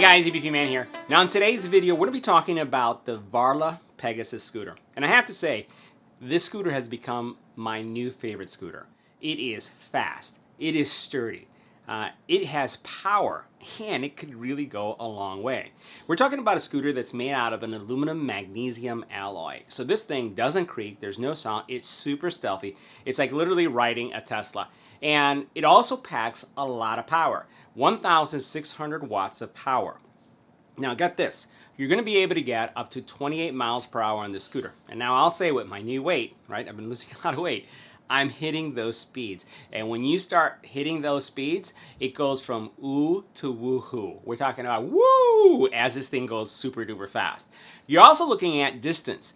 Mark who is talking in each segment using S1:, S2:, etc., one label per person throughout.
S1: guys, EBPMAN here. Now in today's video, we're going to be talking about the Varla Pegasus scooter. And I have to say, this scooter has become my new favorite scooter. It is fast, it is sturdy, it has power, and it could really go a long way. We're talking about a scooter that's made out of an aluminum magnesium alloy. So this thing doesn't creak, there's no sound, it's super stealthy. It's like literally riding a Tesla. And it also packs a lot of power, 1,600 watts of power. Now get this, you're going to be able to get up to 28 miles per hour on this scooter. And now I'll say with my new weight, right, I've been losing a lot of weight, I'm hitting those speeds. And when you start hitting those speeds, it goes from ooh to woohoo. We're talking about woo as this thing goes super duper fast. You're also looking at distance,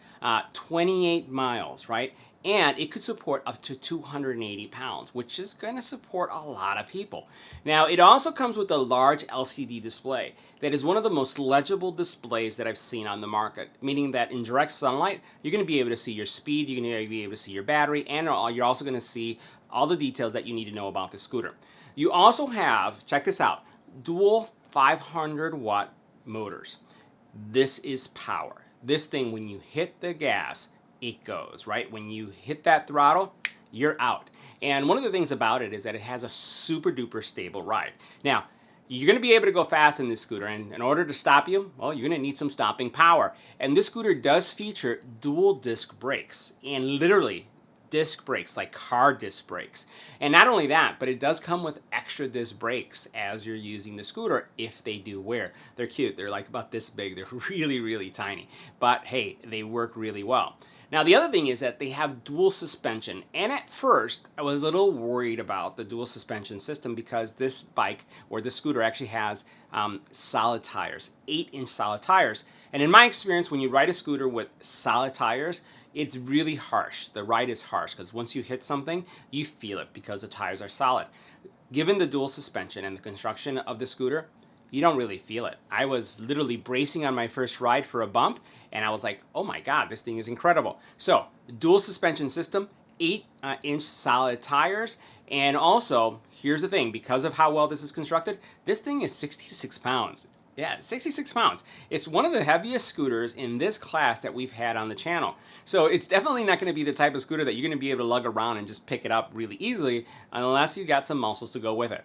S1: 28 miles, right? And it could support up to 280 pounds, which is going to support a lot of people. Now, it also comes with a large LCD display that is one of the most legible displays that I've seen on the market, meaning that in direct sunlight, you're going to be able to see your speed, you're going to be able to see your battery, and you're also going to see all the details that you need to know about the scooter. You also have, check this out, dual 500 watt motors. This is power. This thing, when you hit the gas, it goes, right? When you hit that throttle, you're out. And one of the things about it is that it has a super duper stable ride. Now, you're going to be able to go fast in this scooter, and in order to stop you, well, you're going to need some stopping power. And this scooter does feature dual disc brakes, and literally disc brakes, like car disc brakes. And not only that, but it does come with extra disc brakes as you're using the scooter if they do wear. They're cute. They're like about this big. They're really, really tiny. But hey, they work really well. Now the other thing is that they have dual suspension, and at first I was a little worried about the dual suspension system because this bike or this scooter actually has solid tires, 8-inch solid tires. And in my experience, when you ride a scooter with solid tires, it's really harsh. The ride is harsh because once you hit something, you feel it because the tires are solid. Given the dual suspension and the construction of the scooter, you don't really feel it. I was literally bracing on my first ride for a bump, and I was like, oh my God, this thing is incredible. So, dual suspension system, 8-inch solid tires, and also, here's the thing, because of how well this is constructed, this thing is 66 pounds. Yeah, 66 pounds. It's one of the heaviest scooters in this class that we've had on the channel. So it's definitely not going to be the type of scooter that you're going to be able to lug around and just pick it up really easily unless you got some muscles to go with it.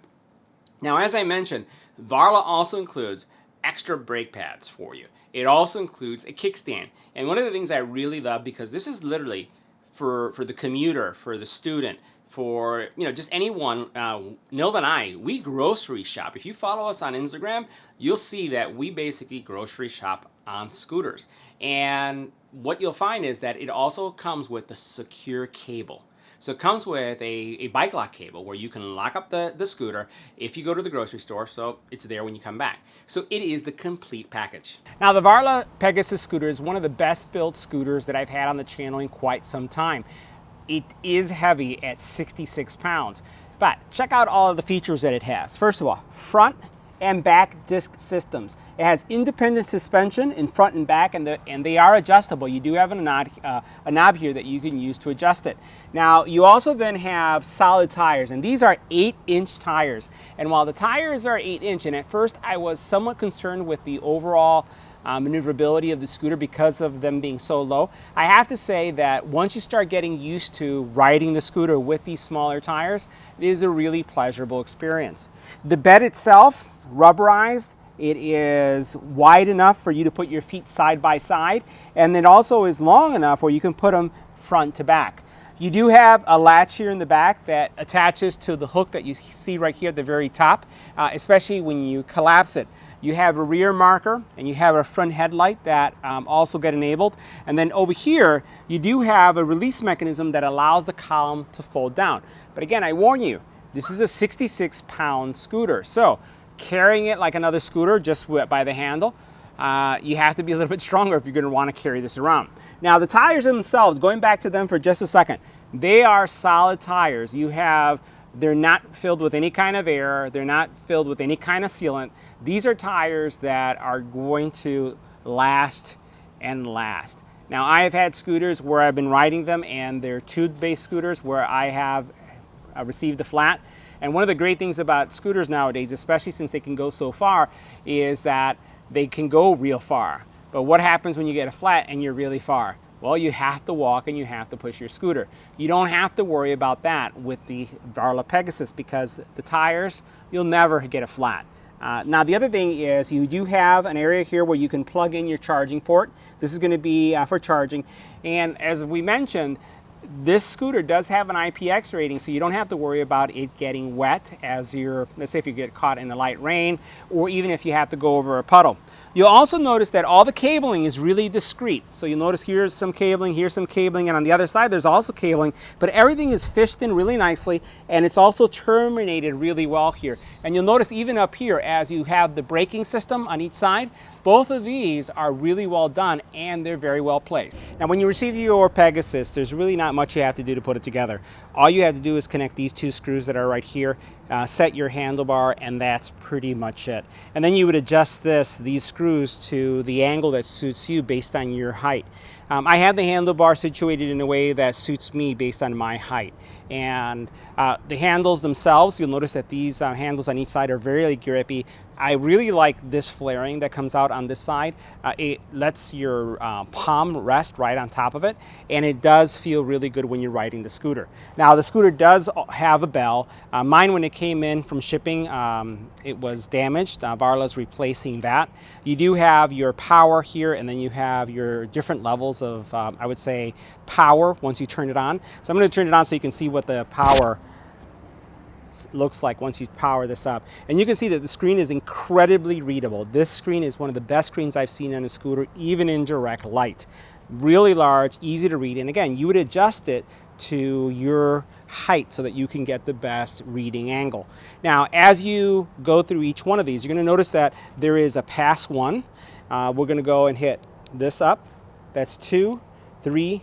S1: Now, as I mentioned, Varla also includes extra brake pads for you. It also includes a kickstand. And one of the things I really love, because this is literally for the commuter, for the student, for just anyone. Nilda and I, we grocery shop. If you follow us on Instagram, you'll see that we basically grocery shop on scooters. And what you'll find is that it also comes with the secure cable. So it comes with a bike lock cable where you can lock up the scooter if you go to the grocery store, so it's there when you come back. So it is the complete package. Now the Varla Pegasus scooter is one of the best built scooters that I've had on the channel in quite some time. It is heavy at 66 pounds, but check out all of the features that it has. First of all, front and back disc systems. It has independent suspension in front and back, and they are adjustable. You do have a knob here that you can use to adjust it. Now, you also then have solid tires, and these are 8-inch tires. And while the tires are 8-inch, and at first I was somewhat concerned with the overall maneuverability of the scooter because of them being so low, I have to say that once you start getting used to riding the scooter with these smaller tires, it is a really pleasurable experience. The bed itself, rubberized, it is wide enough for you to put your feet side by side, and it also is long enough where you can put them front to back. You do have a latch here in the back that attaches to the hook that you see right here at the very top, especially when you collapse it. You have a rear marker and you have a front headlight that also get enabled. And then over here, you do have a release mechanism that allows the column to fold down. But again, I warn you, this is a 66-pound scooter. So carrying it like another scooter just by the handle, you have to be a little bit stronger if you're going to want to carry this around. Now the tires themselves, going back to them for just a second, they are solid tires. They're not filled with any kind of air. They're not filled with any kind of sealant. These are tires that are going to last and last. Now, I have had scooters where I've been riding them, and they're tube-based scooters where I have received the flat, And one of the great things about scooters nowadays, especially since they can go so far, is that they can go real far. But what happens when you get a flat and you're really far? Well, you have to walk and you have to push your scooter. You don't have to worry about that with the Varla Pegasus because the tires, you'll never get a flat. Now the other thing is you do have an area here where you can plug in your charging port. This is going to be for charging. And as we mentioned, this scooter does have an IPX rating, so you don't have to worry about it getting wet as let's say if you get caught in the light rain, or even if you have to go over a puddle. You'll also notice that all the cabling is really discreet. So you'll notice here's some cabling, and on the other side there's also cabling, but everything is fished in really nicely, and it's also terminated really well here. And you'll notice even up here, as you have the braking system on each side, both of these are really well done and they're very well placed. Now when you receive your Pegasus, there's really not much you have to do to put it together. All you have to do is connect these two screws that are right here, set your handlebar, and that's pretty much it. And then you would adjust these screws to the angle that suits you based on your height. I have the handlebar situated in a way that suits me based on my height. And the handles themselves, you'll notice that these handles on each side are very grippy. I really like this flaring that comes out on this side. It lets your palm rest right on top of it, and it does feel really good when you're riding the scooter. Now the scooter does have a bell. Mine, when it came in from shipping, it was damaged. Varla's replacing that. You do have your power here, and then you have your different levels of, I would say, power once you turn it on. So I'm going to turn it on so you can see what the power looks like once you power this up. And you can see that the screen is incredibly readable. This screen is one of the best screens I've seen on a scooter, even in direct light. Really large, easy to read, and again, you would adjust it to your height so that you can get the best reading angle. Now, as you go through each one of these, you're going to notice that there is a pass 1. We're going to go and hit this up. That's 2, 3,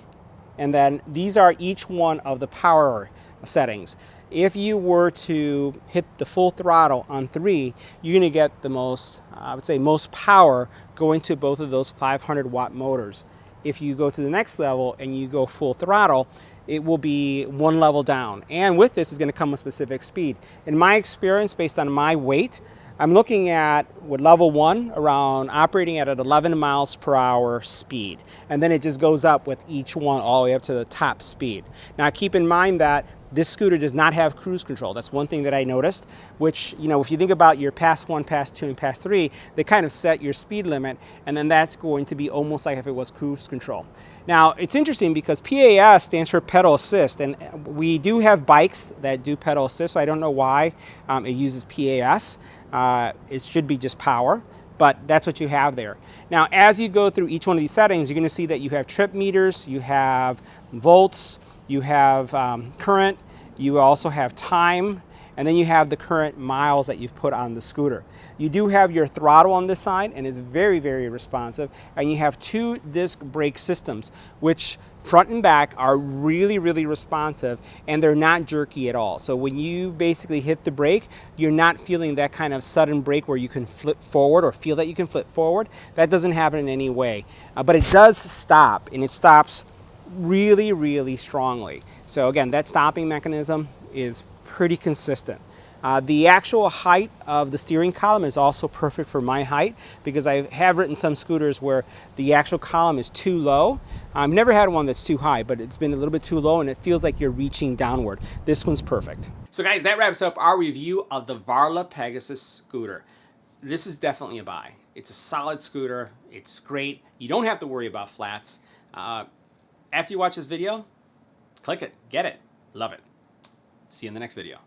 S1: and then these are each one of the power settings. If you were to hit the full throttle on 3, you're going to get the most, I would say, most power going to both of those 500-watt motors. If you go to the next level and you go full throttle, it will be one level down. And with this is going to come a specific speed. In my experience, based on my weight, I'm looking at, with level 1, around operating at an 11 miles per hour speed. And then it just goes up with each one all the way up to the top speed. Now keep in mind that this scooter does not have cruise control. That's one thing that I noticed, which, you know, if you think about your pass 1, pass 2, and pass 3, they kind of set your speed limit, and then that's going to be almost like if it was cruise control. Now, it's interesting because PAS stands for pedal assist, and we do have bikes that do pedal assist, so I don't know why it uses PAS. It should be just power, but that's what you have there. Now, as you go through each one of these settings, you're going to see that you have trip meters, you have volts, you have current, you also have time, and then you have the current miles that you've put on the scooter. You do have your throttle on this side, and it's very, very responsive, and you have 2 disc brake systems, which front and back are really, really responsive, and they're not jerky at all. So when you basically hit the brake, you're not feeling that kind of sudden brake where you can flip forward or feel that you can flip forward. That doesn't happen in any way. But it does stop, and it stops really, really strongly. So again, that stopping mechanism is pretty consistent. The actual height of the steering column is also perfect for my height, because I have ridden some scooters where the actual column is too low. I've never had one that's too high, but it's been a little bit too low and it feels like you're reaching downward. This one's perfect. So guys, that wraps up our review of the Varla Pegasus scooter. This is definitely a buy. It's a solid scooter. It's great. You don't have to worry about flats. After you watch this video, click it, get it, love it. See you in the next video.